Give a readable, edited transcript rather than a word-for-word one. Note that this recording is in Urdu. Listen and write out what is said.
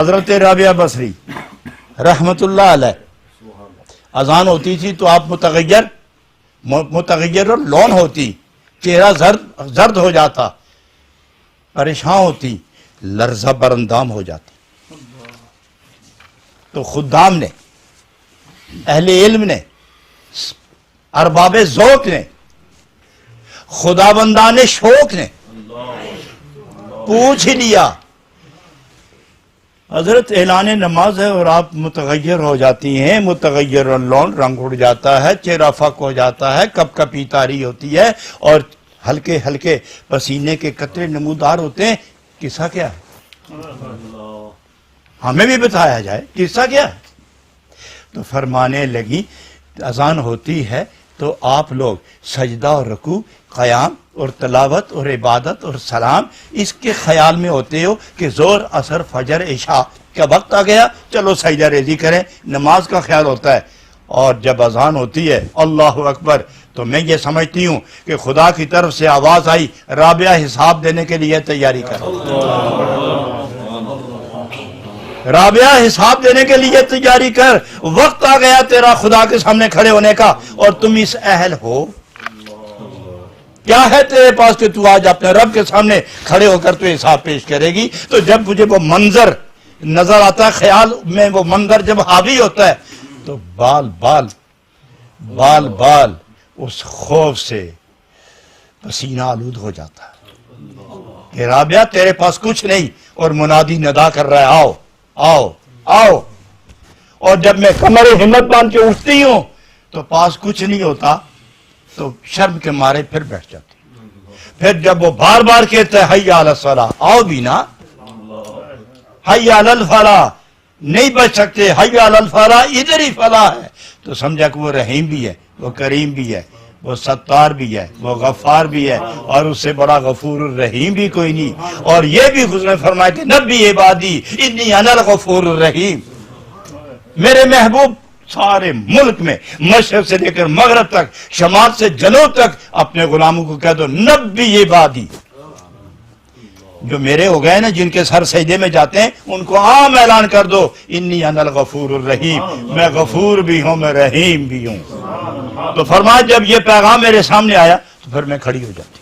حضرت رابعہ بصری رحمت اللہ علیہ اذان ہوتی تھی تو آپ متغیر لون ہوتی، چہرہ زرد ہو جاتا، پریشان ہوتی، لرزہ برندام ہو جاتی. تو خدام نے، اہل علم نے، ارباب ذوق نے، خداوندان شوق نے پوچھ لیا حضرت اعلان نماز ہے اور آپ متغیر ہو جاتی ہیں، متغیر اللون، رنگ اڑ جاتا ہے، چہرہ فک ہو جاتا ہے، کپ کپی تاری ہوتی ہے اور ہلکے ہلکے پسینے کے قطرے نمودار ہوتے ہیں، قصہ کیا ہے؟ ہمیں بھی بتایا جائے قصہ کیا ہے. تو فرمانے لگی اذان ہوتی ہے تو آپ لوگ سجدہ اور رکوع، قیام اور تلاوت اور عبادت اور سلام اس کے خیال میں ہوتے ہو کہ زور، عصر، فجر، عشاء کا وقت آ گیا، چلو سجدہ ریزی کریں، نماز کا خیال ہوتا ہے. اور جب اذان ہوتی ہے اللہ اکبر تو میں یہ سمجھتی ہوں کہ خدا کی طرف سے آواز آئی، رابعہ حساب دینے کے لیے تیاری کر، رابعہ حساب دینے کے لیے تیاری کر، وقت آ گیا تیرا خدا کے سامنے کھڑے ہونے کا اور تم اس اہل ہو. کیا ہے تیرے پاس کہ تو آج اپنے رب کے سامنے کھڑے ہو کر تو حساب پیش کرے گی؟ تو جب مجھے وہ منظر نظر آتا ہے، خیال میں وہ منظر جب حاوی ہوتا ہے تو بال بال اس خوف سے پسینہ آلود ہو جاتا ہے کہ رابعہ تیرے پاس کچھ نہیں، اور منادی ندا کر رہا ہے آؤ آؤ آؤ. اور جب میں کمر ہمت باندھ کے اٹھتی ہوں تو پاس کچھ نہیں ہوتا تو شرم کے مارے پھر بیٹھ جاتی. پھر جب وہ بار بار کہتے ہیں حی علی الصلاۃ، آؤ بھی نا، حی علی الفلاح، نہیں بچ سکتے، حی علی الفلاح ادھر ہی فلاح ہے، تو سمجھا کہ وہ رحیم بھی ہے، وہ کریم بھی ہے، وہ ستار بھی ہے، وہ غفار بھی ہے، اور اس سے بڑا غفور الرحیم بھی کوئی نہیں. اور یہ بھی حضور نے فرمایا کہ نبی عبادی انی انا الغفور الرحیم. میرے محبوب سارے ملک میں مشرق سے لے کر مغرب تک، شمال سے جنوب تک اپنے غلاموں کو کہہ دو نبی عبادی. جو میرے ہو گئے نا، جن کے سر سجدے میں جاتے ہیں، ان کو عام اعلان کر دو انی انا الغفور الرحیم، میں غفور بھی ہوں، میں رحیم بھی ہوں. تو فرمایا جب یہ پیغام میرے سامنے آیا تو پھر میں کھڑی ہو جاتی.